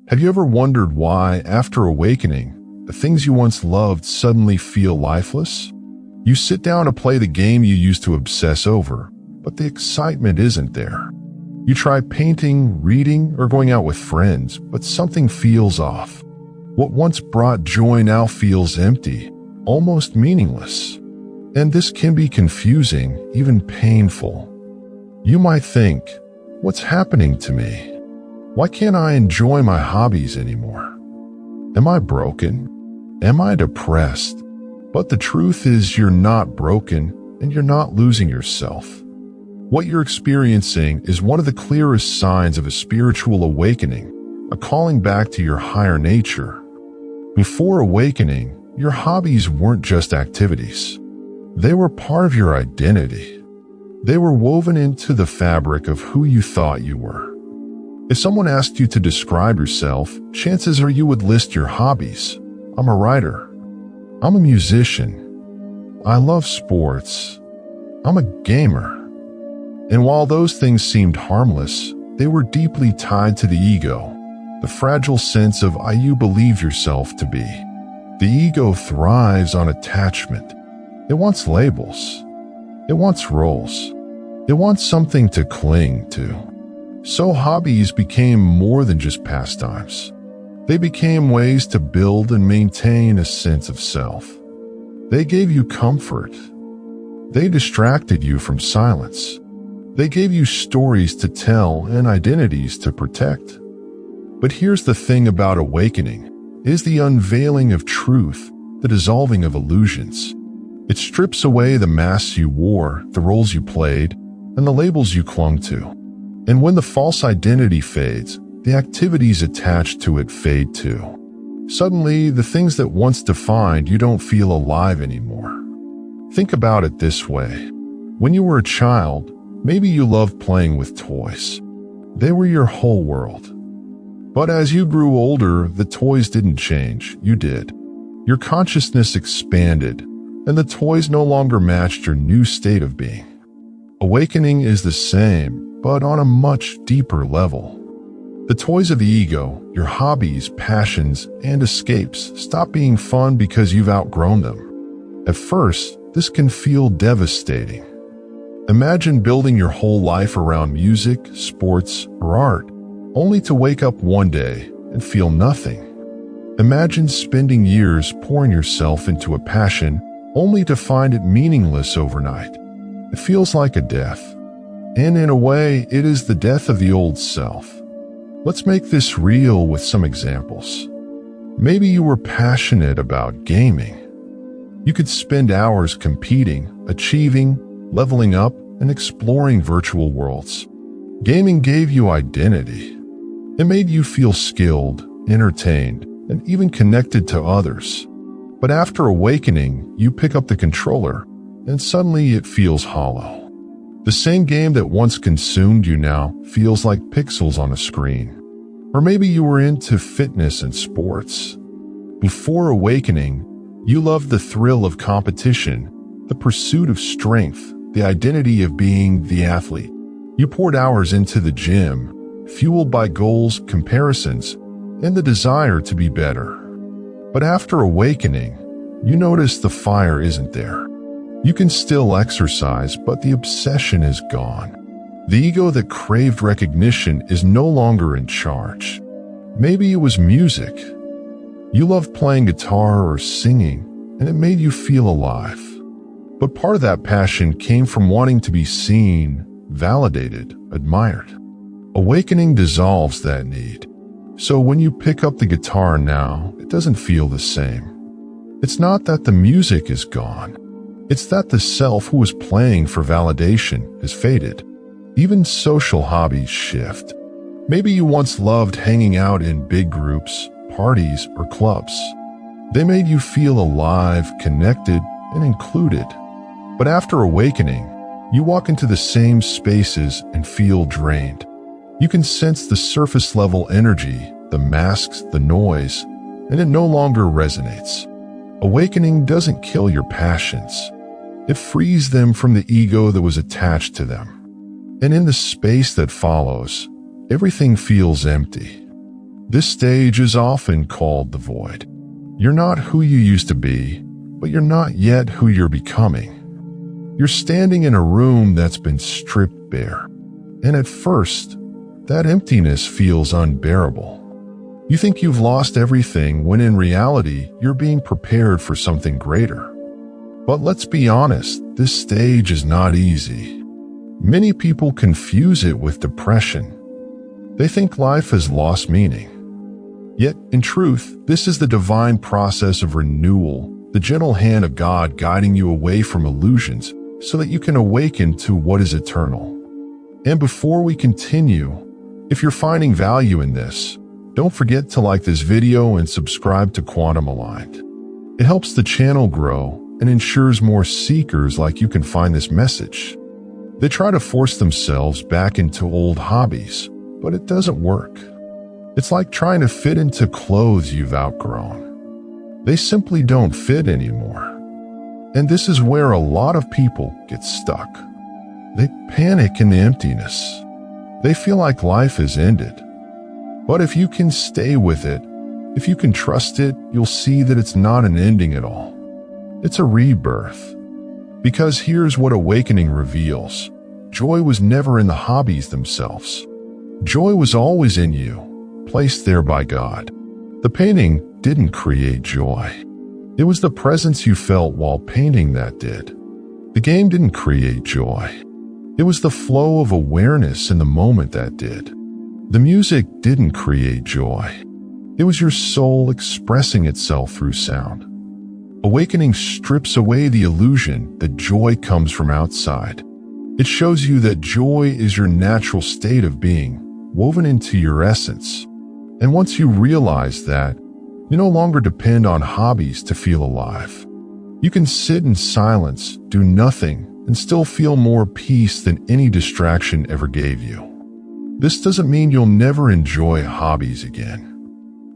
Have you ever wondered why, after awakening, the things you once loved suddenly feel lifeless? You sit down to play the game you used to obsess over, but the excitement isn't there. You try painting, reading, or going out with friends, but something feels off. What once brought joy now feels empty, almost meaningless. And this can be confusing, even painful. You might think, what's happening to me? Why can't I enjoy my hobbies anymore? Am I broken? Am I depressed? But the truth is you're not broken and you're not losing yourself. What you're experiencing is one of the clearest signs of a spiritual awakening, a calling back to your higher nature. Before awakening, your hobbies weren't just activities. They were part of your identity. They were woven into the fabric of who you thought you were. If someone asked you to describe yourself, chances are you would list your hobbies. I'm a writer. I'm a musician. I love sports. I'm a gamer. And while those things seemed harmless, they were deeply tied to the ego, the fragile sense of you believe yourself to be. The ego thrives on attachment. It wants labels. It wants roles. It wants something to cling to. So hobbies became more than just pastimes. They became ways to build and maintain a sense of self. They gave you comfort. They distracted you from silence. They gave you stories to tell and identities to protect. But here's the thing about awakening, is the unveiling of truth, the dissolving of illusions. It strips away the masks you wore, the roles you played, and the labels you clung to. And when the false identity fades, the activities attached to it fade too. Suddenly, the things that once defined you don't feel alive anymore. Think about it this way. When you were a child, maybe you loved playing with toys. They were your whole world. But as you grew older, the toys didn't change, you did. Your consciousness expanded, and the toys no longer matched your new state of being. Awakening is the same, but on a much deeper level. The toys of the ego, your hobbies, passions, and escapes, stop being fun because you've outgrown them. At first, this can feel devastating. Imagine building your whole life around music, sports, or art, only to wake up one day and feel nothing. Imagine spending years pouring yourself into a passion only to find it meaningless overnight. It feels like a death. And in a way, it is the death of the old self. Let's make this real with some examples. Maybe you were passionate about gaming. You could spend hours competing, achieving, leveling up, and exploring virtual worlds. Gaming gave you identity. It made you feel skilled, entertained, and even connected to others. But after awakening, you pick up the controller, and suddenly it feels hollow. The same game that once consumed you now feels like pixels on a screen. Or maybe you were into fitness and sports. Before awakening, you loved the thrill of competition, the pursuit of strength, the identity of being the athlete. You poured hours into the gym, fueled by goals, comparisons, and the desire to be better. But after awakening, you notice the fire isn't there. You can still exercise, but the obsession is gone. The ego that craved recognition is no longer in charge. Maybe it was music. You loved playing guitar or singing, and it made you feel alive. But part of that passion came from wanting to be seen, validated, admired. Awakening dissolves that need. So when you pick up the guitar now, it doesn't feel the same. It's not that the music is gone. It's that the self who was playing for validation has faded. Even social hobbies shift. Maybe you once loved hanging out in big groups, parties, or clubs. They made you feel alive, connected, and included. But after awakening, you walk into the same spaces and feel drained. You can sense the surface-level energy, the masks, the noise, and it no longer resonates. Awakening doesn't kill your passions. It frees them from the ego that was attached to them. And in the space that follows, everything feels empty. This stage is often called the void. You're not who you used to be, but you're not yet who you're becoming. You're standing in a room that's been stripped bare, and at first, that emptiness feels unbearable. You think you've lost everything when in reality, you're being prepared for something greater. But let's be honest, this stage is not easy. Many people confuse it with depression. They think life has lost meaning. Yet, in truth, this is the divine process of renewal, the gentle hand of God guiding you away from illusions so that you can awaken to what is eternal. And before we continue, if you're finding value in this, don't forget to like this video and subscribe to Quantum Aligned. It helps the channel grow and ensures more seekers like you can find this message. They try to force themselves back into old hobbies, but it doesn't work. It's like trying to fit into clothes you've outgrown. They simply don't fit anymore. And this is where a lot of people get stuck. They panic in the emptiness. They feel like life has ended. But if you can stay with it, if you can trust it, you'll see that it's not an ending at all. It's a rebirth. Because here's what awakening reveals. Joy was never in the hobbies themselves. Joy was always in you, placed there by God. The painting didn't create joy. It was the presence you felt while painting that did. The game didn't create joy. It was the flow of awareness in the moment that did. The music didn't create joy. It was your soul expressing itself through sound. Awakening strips away the illusion that joy comes from outside. It shows you that joy is your natural state of being, woven into your essence. And once you realize that, you no longer depend on hobbies to feel alive. You can sit in silence, do nothing, and still feel more peace than any distraction ever gave you. This doesn't mean you'll never enjoy hobbies again.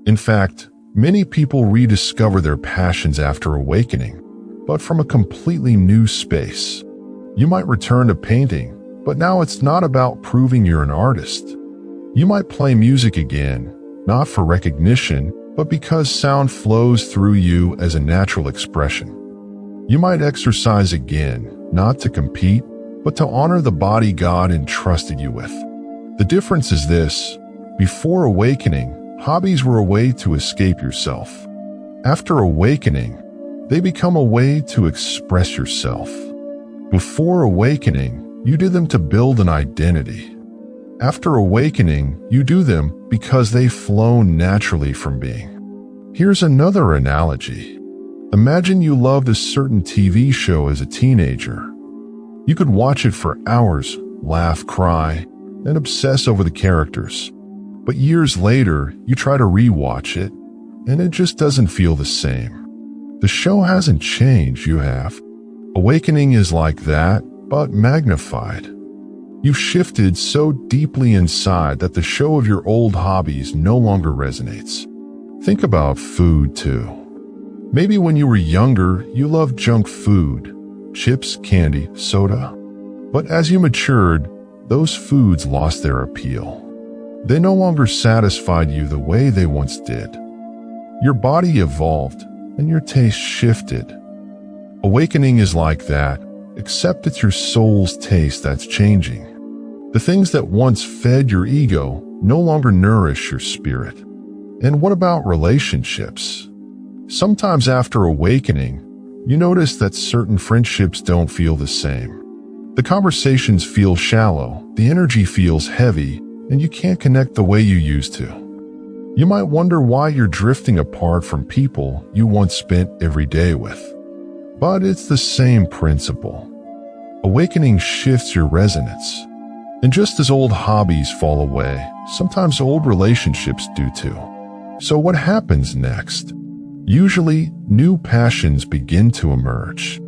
In fact, many people rediscover their passions after awakening, but from a completely new space. You might return to painting, but now it's not about proving you're an artist. You might play music again, not for recognition, but because sound flows through you as a natural expression. You might exercise again, not to compete, but to honor the body God entrusted you with. The difference is this: before awakening, hobbies were a way to escape yourself. After awakening, they become a way to express yourself. Before awakening, you do them to build an identity. After awakening, you do them because they flow naturally from being. Here's another analogy. Imagine you loved a certain TV show as a teenager. You could watch it for hours, laugh, cry, and obsess over the characters. But years later, you try to rewatch it, and it just doesn't feel the same. The show hasn't changed, you have. Awakening is like that, but magnified. You've shifted so deeply inside that the show of your old hobbies no longer resonates. Think about food, too. Maybe when you were younger, you loved junk food, chips, candy, soda. But as you matured, those foods lost their appeal. They no longer satisfied you the way they once did. Your body evolved, and your taste shifted. Awakening is like that, except it's your soul's taste that's changing. The things that once fed your ego no longer nourish your spirit. And what about relationships? Sometimes after awakening, you notice that certain friendships don't feel the same. The conversations feel shallow, the energy feels heavy, and you can't connect the way you used to. You might wonder why you're drifting apart from people you once spent every day with. But it's the same principle. Awakening shifts your resonance. And just as old hobbies fall away, sometimes old relationships do too. So what happens next? Usually, new passions begin to emerge.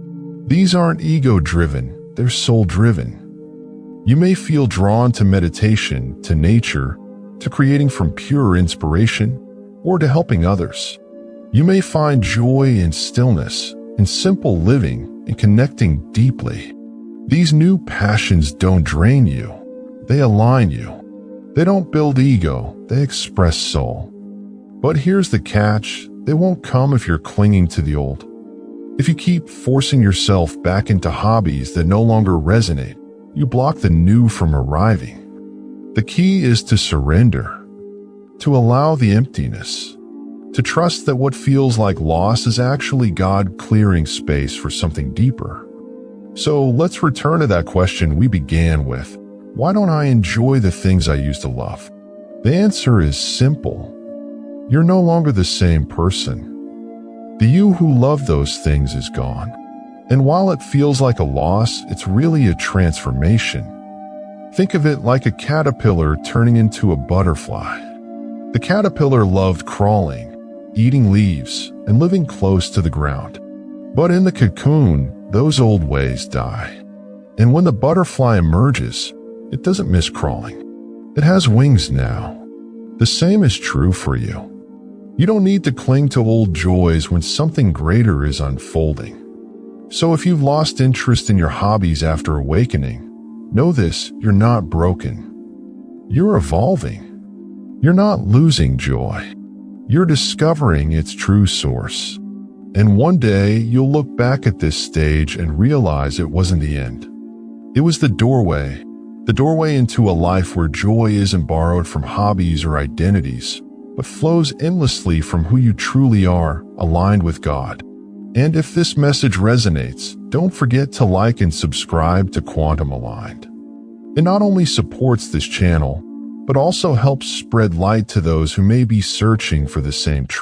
These aren't ego-driven, they're soul-driven. You may feel drawn to meditation, to nature, to creating from pure inspiration, or to helping others. You may find joy in stillness, in simple living, and connecting deeply. These new passions don't drain you, they align you. They don't build ego, they express soul. But here's the catch, they won't come if you're clinging to the old. If you keep forcing yourself back into hobbies that no longer resonate, you block the new from arriving. The key is to surrender, to allow the emptiness, to trust that what feels like loss is actually God clearing space for something deeper. So let's return to that question we began with. Why don't I enjoy the things I used to love? The answer is simple. You're no longer the same person. The you who loved those things is gone. And while it feels like a loss, it's really a transformation. Think of it like a caterpillar turning into a butterfly. The caterpillar loved crawling, eating leaves, and living close to the ground. But in the cocoon, those old ways die. And when the butterfly emerges, it doesn't miss crawling. It has wings now. The same is true for you. You don't need to cling to old joys when something greater is unfolding. So if you've lost interest in your hobbies after awakening, know this, you're not broken. You're evolving. You're not losing joy. You're discovering its true source. And one day, you'll look back at this stage and realize it wasn't the end. It was the doorway into a life where joy isn't borrowed from hobbies or identities, but flows endlessly from who you truly are, aligned with God. And if this message resonates, don't forget to like and subscribe to Quantum Aligned. It not only supports this channel, but also helps spread light to those who may be searching for the same truth.